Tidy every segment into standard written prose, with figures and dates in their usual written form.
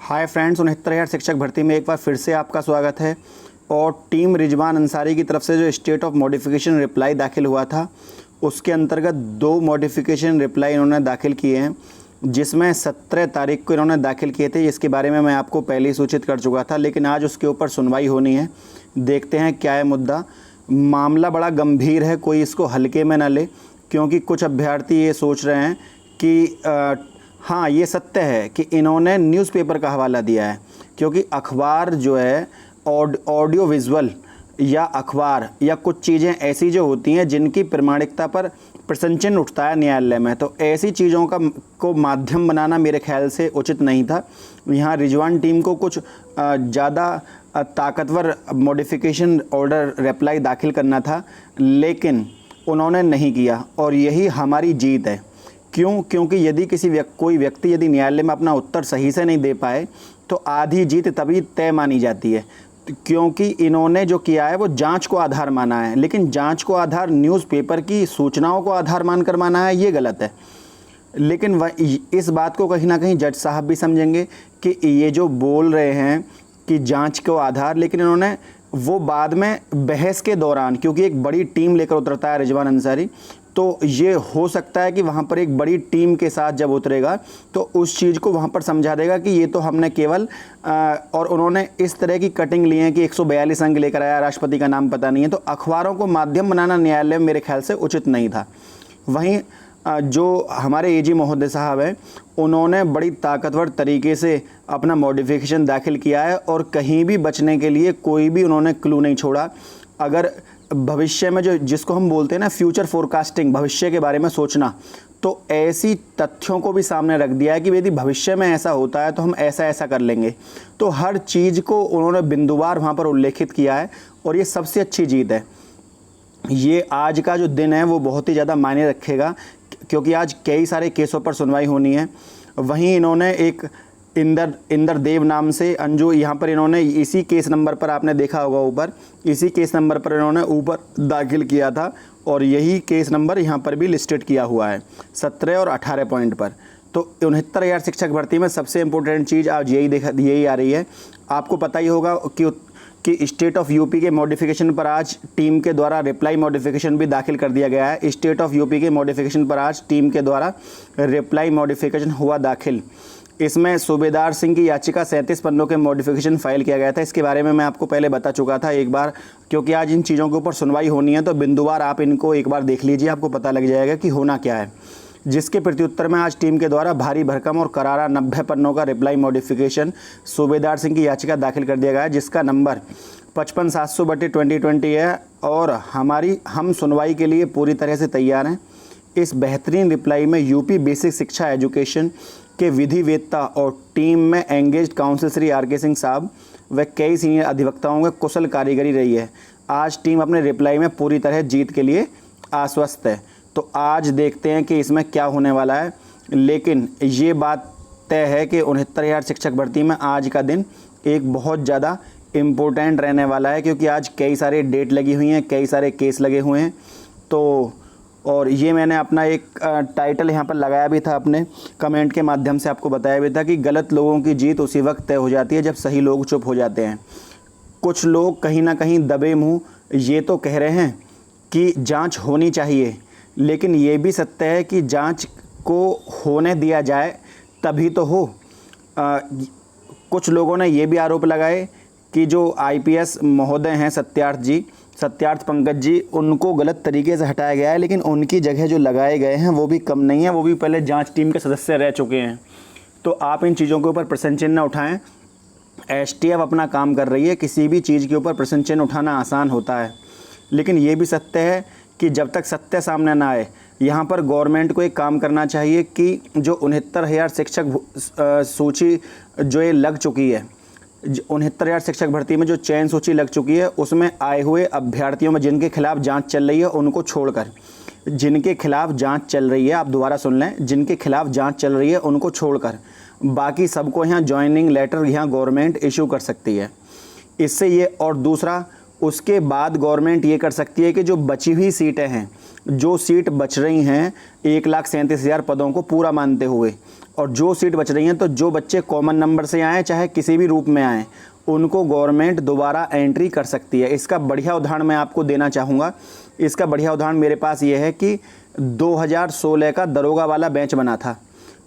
Hi friends, 69,000 शिक्षक भर्ती में एक बार फिर से आपका स्वागत है। और टीम रिजवान अंसारी की तरफ से जो स्टेट ऑफ मॉडिफिकेशन रिप्लाई दाखिल हुआ था, उसके अंतर्गत 2 मॉडिफिकेशन रिप्लाई इन्होंने दाखिल किए हैं, जिसमें 17 तारीख को इन्होंने दाखिल किए थे, जिसके बारे में मैं आपको पहले ही सूचित कर चुका था। लेकिन आज उसके ऊपर सुनवाई होनी है। देखते हैं क्या है मुद्दा। मामला बड़ा गंभीर है, कोई इसको हल्के में ना ले, क्योंकि कुछ अभ्यर्थी ये सोच रहे हैं कि हाँ, ये सत्य है कि इन्होंने न्यूज़पेपर का हवाला दिया है, क्योंकि अखबार जो है ऑडियो विजुअल या अखबार या कुछ चीज़ें ऐसी जो होती हैं जिनकी प्रामाणिकता पर प्रश्न चिन्ह उठता है न्यायालय में, तो ऐसी चीज़ों को माध्यम बनाना मेरे ख्याल से उचित नहीं था। यहाँ रिजवान टीम को कुछ ज़्यादा ताकतवर मॉडिफिकेशन ऑर्डर रिप्लाई दाखिल करना था, लेकिन उन्होंने नहीं किया, और यही हमारी जीत है। क्यों? क्योंकि यदि कोई व्यक्ति यदि न्यायालय में अपना उत्तर सही से नहीं दे पाए तो आधी जीत तभी तय मानी जाती है। क्योंकि इन्होंने जो किया है वो जांच को आधार माना है, लेकिन जांच को आधार न्यूज़पेपर की सूचनाओं को आधार मानकर माना है, ये गलत है। लेकिन इस बात को कहीं ना कहीं जज साहब भी समझेंगे कि ये जो बोल रहे हैं कि जांच को आधार, लेकिन इन्होंने वो बाद में बहस के दौरान, क्योंकि एक बड़ी टीम लेकर उतरता है रिजवान अंसारी, तो ये हो सकता है कि वहाँ पर एक बड़ी टीम के साथ जब उतरेगा तो उस चीज़ को वहाँ पर समझा देगा कि ये तो हमने केवल और उन्होंने इस तरह की कटिंग ली है कि 142 अंक लेकर आया, राष्ट्रपति का नाम पता नहीं है, तो अखबारों को माध्यम बनाना न्यायालय में मेरे ख्याल से उचित नहीं था। वहीं जो हमारे एजी महोदय साहब हैं, उन्होंने बड़ी ताकतवर तरीके से अपना मॉडिफिकेशन दाखिल किया है, और कहीं भी बचने के लिए कोई भी उन्होंने क्लू नहीं छोड़ा। अगर भविष्य में जिसको हम बोलते हैं ना फ्यूचर फोरकास्टिंग, भविष्य के बारे में सोचना, तो ऐसी तथ्यों को भी सामने रख दिया है कि यदि भविष्य में ऐसा होता है तो हम ऐसा ऐसा कर लेंगे। तो हर चीज़ को उन्होंने बिंदुवार वहाँ पर उल्लेखित किया है, और ये सबसे अच्छी जीत है। ये आज का जो दिन है वो बहुत ही ज़्यादा मायने रखेगा, क्योंकि आज कई सारे केसों पर सुनवाई होनी है। वहीं इन्होंने एक इंदर देव नाम से अंजू, यहाँ पर इन्होंने इसी केस नंबर पर, आपने देखा होगा ऊपर, इसी केस नंबर पर इन्होंने ऊपर दाखिल किया था, और यही केस नंबर यहाँ पर भी लिस्टेड किया हुआ है 17 और 18 पॉइंट पर। तो 69,000 शिक्षक भर्ती में सबसे इम्पोर्टेंट चीज़ आज यही आ रही है। आपको पता ही होगा कि स्टेट ऑफ यूपी के मॉडिफिकेशन पर आज टीम के द्वारा रिप्लाई मॉडिफिकेशन भी दाखिल कर दिया गया है। स्टेट ऑफ यूपी के मॉडिफिकेशन पर आज टीम के द्वारा रिप्लाई मॉडिफिकेशन हुआ दाखिल। इसमें सूबेदार सिंह की याचिका 37 पन्नों के मॉडिफिकेशन फाइल किया गया था। इसके बारे में मैं आपको पहले बता चुका था एक बार, क्योंकि आज इन चीज़ों के ऊपर सुनवाई होनी है, तो बिंदुवार आप इनको एक बार देख लीजिए, आपको पता लग जाएगा कि होना क्या है। जिसके प्रत्युत्तर में आज टीम के द्वारा भारी भरकम और करारा 90 पन्नों का रिप्लाई मॉडिफिकेशन सूबेदार सिंह की याचिका दाखिल कर दिया गया है, जिसका नंबर 55/700/2020 है। और हम सुनवाई के लिए पूरी तरह से तैयार हैं। इस बेहतरीन रिप्लाई में यूपी बेसिक शिक्षा एजुकेशन के विधि वेत्ता और टीम में engaged council Shri RK Singh साहब व कई सीनियर अधिवक्ताओं की कुशल कारीगरी रही है। आज टीम अपने रिप्लाई में पूरी तरह जीत के लिए आश्वस्त है। तो आज देखते हैं कि इसमें क्या होने वाला है, लेकिन ये बात तय है कि 69,000 शिक्षक भर्ती में आज का दिन एक बहुत ज़्यादा इम्पोर्टेंट रहने वाला है, क्योंकि आज कई सारे डेट लगी हुई हैं, कई सारे केस लगे हुए हैं। तो और ये मैंने अपना एक टाइटल यहाँ पर लगाया भी था, अपने कमेंट के माध्यम से आपको बताया भी था कि गलत लोगों की जीत उसी वक्त तय हो जाती है जब सही लोग चुप हो जाते हैं। कुछ लोग कहीं ना कहीं दबे मुँह ये तो कह रहे हैं कि जांच होनी चाहिए, लेकिन ये भी सत्य है कि जांच को होने दिया जाए तभी तो हो। कुछ लोगों ने ये भी आरोप लगाए कि जो IPS महोदय हैं सत्यार्थ पंकज जी, उनको गलत तरीके से हटाया गया है, लेकिन उनकी जगह जो लगाए गए हैं वो भी कम नहीं है, वो भी पहले जांच टीम के सदस्य रह चुके हैं। तो आप इन चीज़ों के ऊपर प्रश्न चिन्ह न उठाएं। STF अपना काम कर रही है, किसी भी चीज़ के ऊपर प्रश्न चिन्ह उठाना आसान होता है, लेकिन ये भी सत्य है कि जब तक सत्य सामने ना आए, यहाँ पर गवर्नमेंट को एक काम करना चाहिए कि जो 69,000 शिक्षक सूची जो ये लग चुकी है, 69,000 शिक्षक भर्ती में जो चयन सूची लग चुकी है, उसमें आए हुए अभ्यर्थियों में जिनके खिलाफ जांच चल रही है उनको छोड़कर, जिनके खिलाफ जांच चल रही है, आप दोबारा सुन लें, जिनके खिलाफ जांच चल रही है उनको छोड़कर बाकी सबको यहाँ ज्वाइनिंग लेटर यहाँ गवर्नमेंट इशू कर सकती है। इससे ये, और दूसरा उसके बाद गवर्नमेंट ये कर सकती है कि जो बची हुई सीटें हैं, जो सीट बच रही हैं 1,37,000 पदों को पूरा मानते हुए, और जो सीट बच रही हैं तो जो बच्चे कॉमन नंबर से आएँ चाहे किसी भी रूप में आएँ, उनको गवर्नमेंट दोबारा एंट्री कर सकती है। इसका बढ़िया उदाहरण मैं आपको देना चाहूँगा। इसका बढ़िया उदाहरण मेरे पास ये है कि 2016 का दरोगा वाला बैच बना था।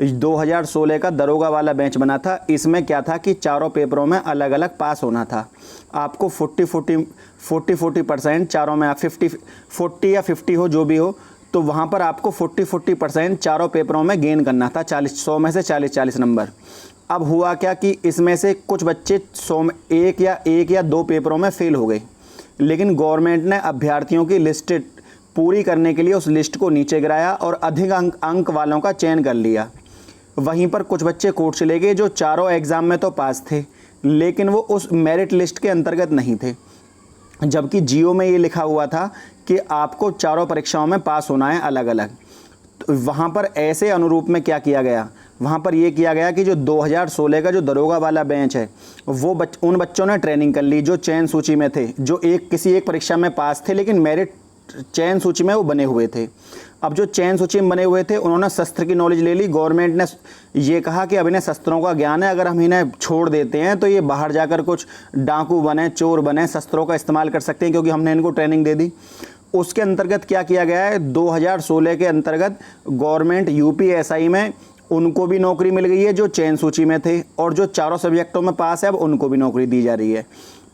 2016 का दरोगा वाला बैच बना था। इसमें क्या था कि चारों पेपरों में अलग अलग पास होना था। आपको 40% चारों में, 40 या 50 हो जो भी हो, तो वहाँ पर आपको 40% चारों पेपरों में गेन करना था। 100 में से 40 नंबर। अब हुआ क्या कि इसमें से कुछ बच्चे 100 में एक या दो पेपरों में फेल हो गए, लेकिन गवर्नमेंट ने अभ्यर्थियों की लिस्ट पूरी करने के लिए उस लिस्ट को नीचे गिराया और अधिक अंक वालों का चयन कर लिया। वहीं पर कुछ बच्चे कोर्ट चले गए जो चारों एग्ज़ाम में तो पास थे, लेकिन वो उस मेरिट लिस्ट के अंतर्गत नहीं थे, जबकि जीओ में ये लिखा हुआ था कि आपको चारों परीक्षाओं में पास होना है अलग अलग। तो वहाँ पर ऐसे अनुरूप में क्या किया गया, वहाँ पर ये किया गया कि जो 2016 का जो दरोगा वाला बेंच है, वो उन बच्चों ने ट्रेनिंग कर ली जो चयन सूची में थे, जो किसी एक परीक्षा में पास थे लेकिन मेरिट चयन सूची में वो बने हुए थे। अब जो चयन सूची में बने हुए थे उन्होंने शस्त्र की नॉलेज ले ली। गवर्नमेंट ने ये कहा कि अब इन्हें शस्त्रों का ज्ञान है, अगर हम इन्हें छोड़ देते हैं तो ये बाहर जाकर कुछ डाकू बने, चोर बने, शस्त्रों का इस्तेमाल कर सकते हैं क्योंकि हमने इनको ट्रेनिंग दे दी। उसके अंतर्गत क्या किया गया है, 2016 के अंतर्गत गवर्नमेंट यूपीएसआई में उनको भी नौकरी मिल गई है जो चयन सूची में थे, और जो चारों सब्जेक्टों में पास है अब उनको भी नौकरी दी जा रही है।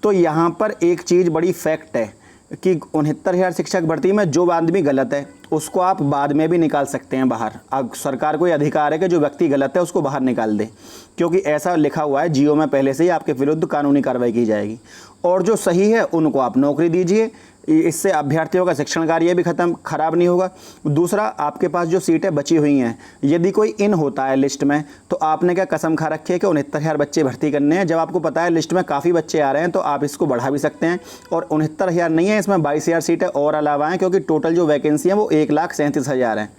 तो यहाँ पर एक चीज़ बड़ी फैक्ट है कि 69,000 शिक्षक भर्ती में जो आदमी गलत है उसको आप बाद में भी निकाल सकते हैं बाहर। अब सरकार को ये अधिकार है कि जो व्यक्ति गलत है उसको बाहर निकाल दे, क्योंकि ऐसा लिखा हुआ है जीओ में पहले से ही आपके विरुद्ध कानूनी कार्रवाई की जाएगी। और जो सही है उनको आप नौकरी दीजिए, इससे अभ्यर्थियों का शिक्षण कार्य भी खराब नहीं होगा। दूसरा, आपके पास जो सीटें बची हुई हैं, यदि कोई इन होता है लिस्ट में तो आपने क्या कसम खा रखी है कि 69,000 बच्चे भर्ती करने हैं, जब आपको पता है लिस्ट में काफ़ी बच्चे आ रहे हैं तो आप इसको बढ़ा भी सकते हैं। और 69,000 नहीं है, इसमें 22,000 सीटें और अलावा हैं, क्योंकि टोटल जो वैकेंसी है वो 1,37,000 है।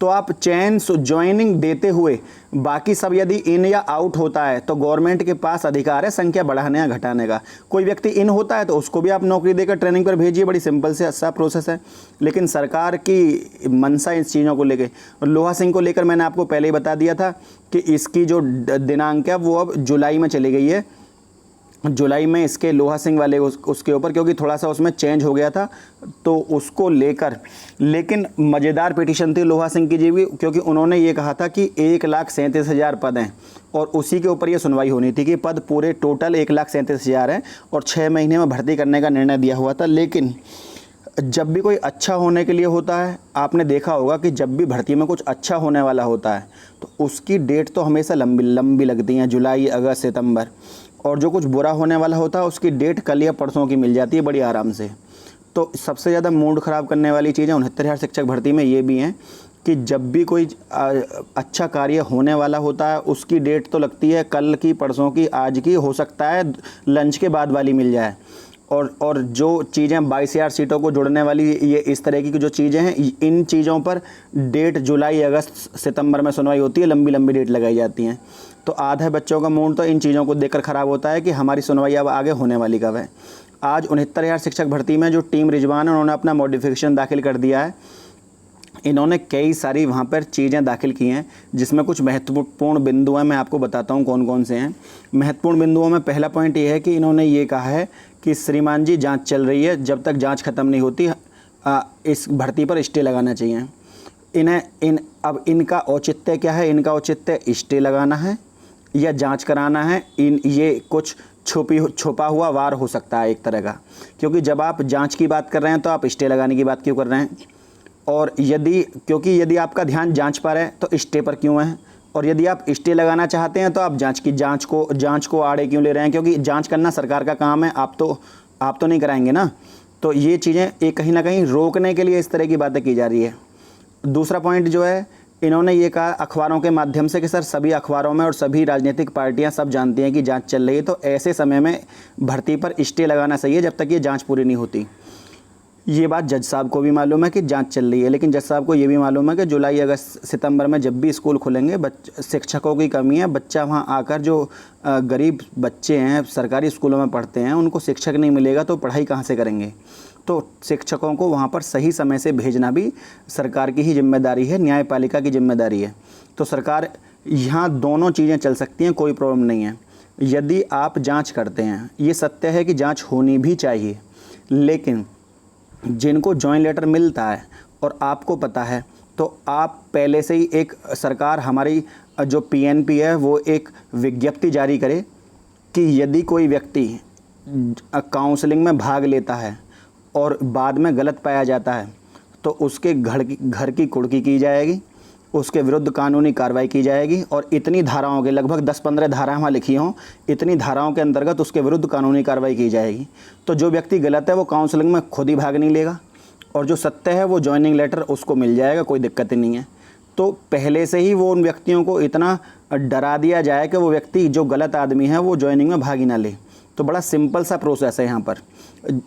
तो आप चयन ज्वाइनिंग देते हुए बाकी सब यदि इन या आउट होता है तो गवर्नमेंट के पास अधिकार है संख्या बढ़ाने या घटाने का। कोई व्यक्ति इन होता है तो उसको भी आप नौकरी देकर ट्रेनिंग पर भेजिए, बड़ी सिंपल से अच्छा प्रोसेस है। लेकिन सरकार की मनसा इस चीज़ों को लेकर, लोहा सिंह को लेकर मैंने आपको पहले ही बता दिया था कि इसकी जो दिनांक है वो अब जुलाई में चली गई है। जुलाई में इसके लोहा सिंह वाले उसके ऊपर, क्योंकि थोड़ा सा उसमें चेंज हो गया था तो उसको लेकर, लेकिन मज़ेदार पिटीशन थी लोहा सिंह की जी भी, क्योंकि उन्होंने ये कहा था कि 1,37,000 पद हैं और उसी के ऊपर ये सुनवाई होनी थी कि पद पूरे टोटल 1,37,000 हैं और 6 महीने में भर्ती करने का निर्णय दिया हुआ था। लेकिन जब भी कोई अच्छा होने के लिए होता है, आपने देखा होगा कि जब भी भर्ती में कुछ अच्छा होने वाला होता है तो उसकी डेट तो हमेशा लंबी लगती हैं, जुलाई, अगस्त, सितंबर। और जो कुछ बुरा होने वाला होता है उसकी डेट कल या परसों की मिल जाती है बड़ी आराम से। तो सबसे ज़्यादा मूड ख़राब करने वाली चीज़ें 69,000 शिक्षक भर्ती में ये भी हैं कि जब भी कोई अच्छा कार्य होने वाला होता है उसकी डेट तो लगती है कल की, परसों की, आज की, हो सकता है लंच के बाद वाली मिल जाए। और जो चीज़ें 22,000 सीटों को जोड़ने वाली, ये इस तरह की जो चीज़ें हैं, इन चीज़ों पर डेट जुलाई, अगस्त, सितंबर में सुनवाई होती है, लंबी डेट लगाई जाती हैं। तो आधे बच्चों का मूड तो इन चीज़ों को देखकर ख़राब होता है कि हमारी सुनवाई अब आगे होने वाली कब है। आज 69,000 शिक्षक भर्ती में जो टीम रिजवान है उन्होंने अपना मॉडिफिकेशन दाखिल कर दिया है। इन्होंने कई सारी वहाँ पर चीज़ें दाखिल की हैं, जिसमें कुछ महत्वपूर्ण बिंदु हैं। मैं आपको बताता हूँ कौन कौन से हैं। महत्वपूर्ण बिंदुओं में पहला पॉइंट ये है कि इन्होंने ये कहा है कि श्रीमान जी जांच चल रही है, जब तक जांच ख़त्म नहीं होती इस भर्ती पर स्टे लगाना चाहिए। अब इनका औचित्य क्या है? इनका औचित्य स्टे लगाना है या जांच कराना है? ये कुछ छुपा हुआ वार हो सकता है एक तरह का, क्योंकि जब आप जांच की बात कर रहे हैं तो आप स्टे लगाने की बात क्यों कर रहे हैं? और क्योंकि यदि आपका ध्यान जांच पर है तो स्टे पर क्यों है? और यदि आप स्टे लगाना चाहते हैं तो आप जांच को आड़े क्यों ले रहे हैं? क्योंकि जांच करना सरकार का काम है, आप तो नहीं कराएंगे ना। तो ये चीज़ें एक कहीं ना कहीं रोकने के लिए इस तरह की बातें की जा रही है। दूसरा पॉइंट जो है, इन्होंने ये कहा अखबारों के माध्यम से कि सर सभी अखबारों में और सभी राजनीतिक पार्टियां सब जानती हैं कि जांच चल रही है, तो ऐसे समय में भर्ती पर स्टे लगाना चाहिए जब तक ये जांच पूरी नहीं होती। ये बात जज साहब को भी मालूम है कि जांच चल रही है, लेकिन जज साहब को ये भी मालूम है कि जुलाई अगस्त सितंबर में जब भी स्कूल खुलेंगे शिक्षकों की कमी है। बच्चा वहाँ आकर जो गरीब बच्चे हैं सरकारी स्कूलों में पढ़ते हैं उनको शिक्षक नहीं मिलेगा तो पढ़ाई कहाँ से करेंगे। तो शिक्षकों को वहाँ पर सही समय से भेजना भी सरकार की ही जिम्मेदारी है, न्यायपालिका की जिम्मेदारी है। तो सरकार यहाँ दोनों चीज़ें चल सकती हैं, कोई प्रॉब्लम नहीं है। यदि आप जांच करते हैं, ये सत्य है कि जांच होनी भी चाहिए, लेकिन जिनको जॉइंट लेटर मिलता है और आपको पता है तो आप पहले से ही एक सरकार हमारी जो पीएनपी है वो एक विज्ञप्ति जारी करे कि यदि कोई व्यक्ति काउंसलिंग में भाग लेता है और बाद में गलत पाया जाता है तो उसके घर की कुर्की की जाएगी, उसके विरुद्ध कानूनी कार्रवाई की जाएगी और इतनी धाराओं के लगभग 10-15 धाराएं वहाँ लिखी हों, इतनी धाराओं के अंतर्गत उसके विरुद्ध कानूनी कार्रवाई की जाएगी। तो जो व्यक्ति गलत है वो काउंसलिंग में खुद ही भाग नहीं लेगा और जो सत्य है वो जॉइनिंग लेटर उसको मिल जाएगा, कोई दिक्कत ही नहीं है। तो पहले से ही वो उन व्यक्तियों को इतना डरा दिया जाए कि वो व्यक्ति जो गलत आदमी है वो जॉइनिंग में भाग ही ना ले। तो बड़ा सिंपल सा प्रोसेस है यहाँ पर।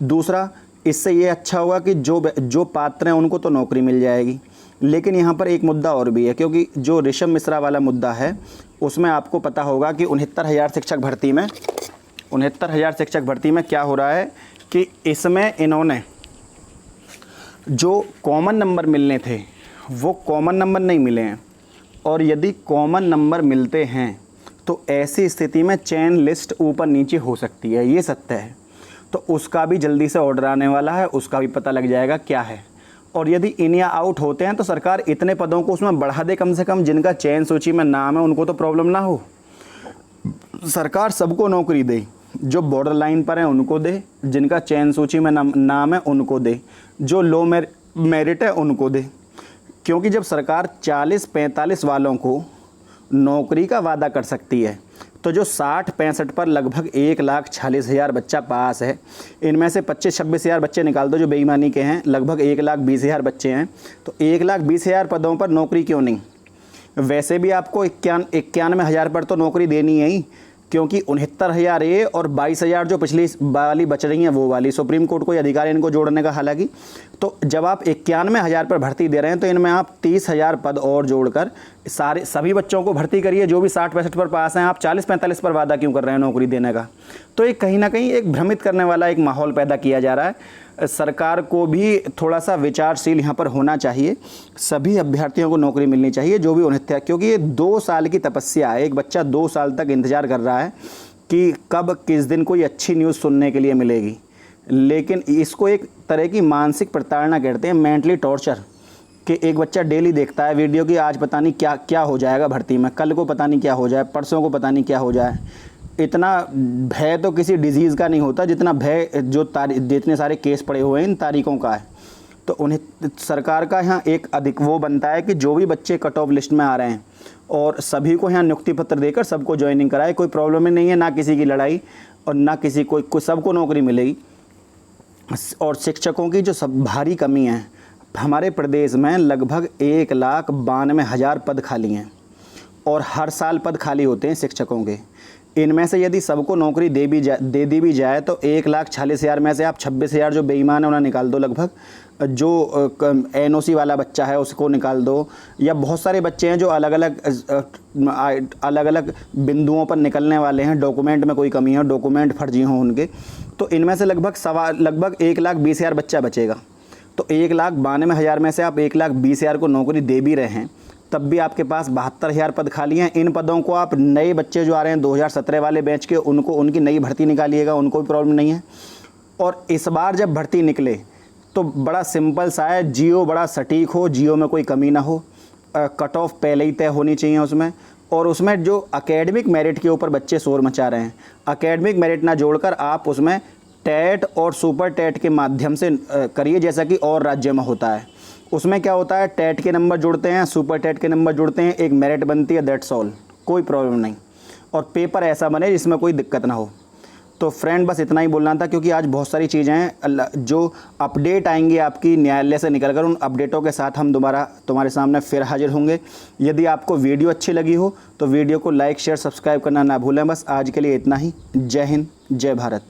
दूसरा, इससे ये अच्छा होगा कि जो पात्र हैं उनको तो नौकरी मिल जाएगी, लेकिन यहाँ पर एक मुद्दा और भी है, क्योंकि जो ऋषभ मिश्रा वाला मुद्दा है उसमें आपको पता होगा कि 69,000 शिक्षक भर्ती में क्या हो रहा है कि इसमें इन्होंने जो कॉमन नंबर मिलने थे वो कॉमन नंबर नहीं मिले हैं, और यदि कॉमन नंबर मिलते हैं तो ऐसी स्थिति में चयन लिस्ट ऊपर नीचे हो सकती है, ये सत्य है। तो उसका भी जल्दी से ऑर्डर आने वाला है, उसका भी पता लग जाएगा क्या है। और यदि इन या आउट होते हैं तो सरकार इतने पदों को उसमें बढ़ा दे, कम से कम जिनका चयन सूची में नाम है उनको तो प्रॉब्लम ना हो। सरकार सबको नौकरी दे, जो बॉर्डर लाइन पर हैं उनको दे, जिनका चयन सूची में नाम है उनको दे, जो लो मेरिट है उनको दे। क्योंकि जब सरकार 40-45 वालों को नौकरी का वादा कर सकती है तो जो 60-65 पर लगभग 1,40,000 बच्चा पास है, इनमें से 25-26,000 बच्चे निकाल दो जो बेईमानी के हैं, लगभग 1,20,000 बच्चे हैं। तो 1,20,000 पदों पर नौकरी क्यों नहीं? वैसे भी आपको 91,000 पर तो नौकरी देनी है ही, क्योंकि 69,000 ये और 22,000 जो पिछली वाली बच रही हैं वो वाली, सुप्रीम कोर्ट को अधिकार है इनको जोड़ने का। हालांकि तो जब आप 91,000 पर भर्ती दे रहे हैं तो इनमें आप 30,000 पद और जोड़कर सभी बच्चों को भर्ती करिए जो भी 60-65 पर पास हैं। आप 40-45 पर वादा क्यों कर रहे हैं नौकरी देने का? तो ये कहीं ना कहीं एक भ्रमित करने वाला एक माहौल पैदा किया जा रहा है। सरकार को भी थोड़ा सा विचारशील यहाँ पर होना चाहिए। सभी अभ्यर्थियों को नौकरी मिलनी चाहिए जो भी 69, क्योंकि ये 2 साल की तपस्या है। एक बच्चा 2 साल तक इंतजार कर रहा है कि कब किस दिन कोई अच्छी न्यूज़ सुनने के लिए मिलेगी, लेकिन इसको एक तरह की मानसिक प्रताड़ना कहते हैं, मेंटली टॉर्चर, कि एक बच्चा डेली देखता है वीडियो की आज पता नहीं क्या क्या हो जाएगा भर्ती में, कल को पता नहीं क्या हो जाए, परसों को पता नहीं क्या हो जाए। इतना भय तो किसी डिजीज़ का नहीं होता जितना भय जो जितने सारे केस पड़े हुए हैं इन तारीखों का है। तो उन्हें सरकार का यहाँ एक अधिक वो बनता है कि जो भी बच्चे कट ऑफ लिस्ट में आ रहे हैं और सभी को यहाँ नियुक्ति पत्र देकर सबको ज्वाइनिंग कराए, कोई प्रॉब्लम ही नहीं है, ना किसी की लड़ाई और ना किसी कोई सबको नौकरी मिलेगी। और शिक्षकों की जो सब भारी कमी है, हमारे प्रदेश में लगभग 1,92,000 पद खाली हैं और हर साल पद खाली होते हैं शिक्षकों के। इनमें से यदि सबको नौकरी दे दी भी जाए तो 1,40,000 में से आप 26,000 जो बेईमान है उन्हें निकाल दो, लगभग जो NOC वाला बच्चा है उसको निकाल दो, या बहुत सारे बच्चे हैं जो अलग अलग बिंदुओं पर निकलने वाले हैं, डॉक्यूमेंट में कोई कमी है, डॉक्यूमेंट फर्जी हों उनके, तो इनमें से लगभग 1,20,000 बच्चा बचेगा। तो 1,92,000 में से आप 1,20,000 को नौकरी दे भी रहे हैं, तब भी आपके पास 72,000 पद खाली हैं। इन पदों को आप नए बच्चे जो आ रहे हैं 2017 वाले बैच के, उनकी नई भर्ती निकालिएगा, उनको भी प्रॉब्लम नहीं है। और इस बार जब भर्ती निकले तो बड़ा सिंपल सा है, जियो बड़ा सटीक हो, जियो में कोई कमी ना हो, कट ऑफ पहले ही तय होनी चाहिए उसमें। और उसमें जो एकेडमिक मेरिट के ऊपर बच्चे शोर मचा रहे हैं, एकेडमिक मेरिट ना जोड़कर आप उसमें टेट और सुपर टेट के माध्यम से करिए, जैसा कि और राज्य में होता है। उसमें क्या होता है, टेट के नंबर जुड़ते हैं, सुपर टेट के नंबर जुड़ते हैं, एक मेरिट बनती है, दैट्स ऑल, कोई प्रॉब्लम नहीं। और पेपर ऐसा बने जिसमें कोई दिक्कत ना हो। तो फ्रेंड बस इतना ही बोलना था, क्योंकि आज बहुत सारी चीज़ें हैं जो अपडेट आएंगी आपकी न्यायालय से निकलकर, उन अपडेटों के साथ हम दोबारा तुम्हारे सामने फिर हाजिर होंगे। यदि आपको वीडियो अच्छी लगी हो तो वीडियो को लाइक शेयर सब्सक्राइब करना ना भूलें। बस आज के लिए इतना ही। जय हिंद, जय भारत।